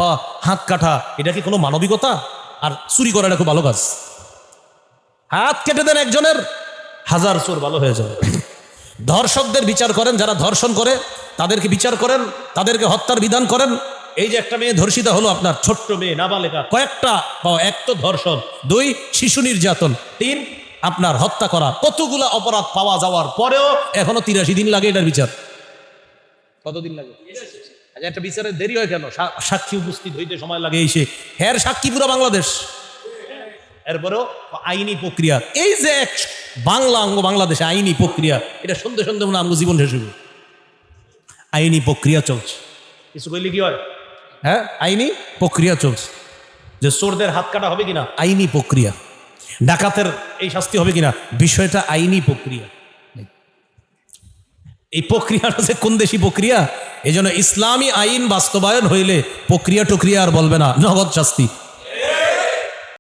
বাবা, হাত কাটা, এটা কি কোনো মানবিকতা? আর চুরি করাটা খুব ভালো কাজ। হাত কেটে দেন একজনের, 1000 চোর ভালো হয়ে যাবে। ধর্ষকদের বিচার করেন, যারা ধর্ষণ করে তাদেরকে বিচার করেন, তাদেরকে হত্যার বিধান করেন। এই যে একটা মেয়ে ধর্ষিতা হলো, আপনার ছোট্ট মেয়ে নাবালিকা, কয়েকটা পাওয়া, 1 তো ধর্ষণ, 2 শিশু নির্যাতন, 3 আপনার হত্যা করা। কতগুলা অপরাধ পাওয়া যাওয়ার পরেও এখনো 83 দিন লাগে এটার বিচার। কতদিন লাগে? আচ্ছা, একটা বিচারের দেরি হয় কেন? সাক্ষী উপস্থিত হইতে সময় লাগে। এসে হ্যার সাক্ষী পুরো বাংলাদেশ, এরপরেও আইনি প্রক্রিয়া। এই যে এক বাংলা অঙ্গ বাংলাদেশে আইনি প্রক্রিয়া, এটা শুনতে শুনতে মনে আমগো জীবন শেষ হবে। আইনি প্রক্রিয়া চলছে, কিছু কইলে কি হয়? হ্যাঁ, আইনি প্রক্রিয়া চলছে। যে চোরদের হাত কাটা হবে কিনা, আইনি প্রক্রিয়া। ডাকাতের এই শাস্তি হবে কিনা, বিষয়টা আইনি প্রক্রিয়া। এই প্রক্রিয়াটা যে কোন দেশি প্রক্রিয়া, এই জন্য ইসলামী আইন বাস্তবায়ন হইলে প্রক্রিয়া টক্রিয়া আর বলবে না, নগদ শাস্তি।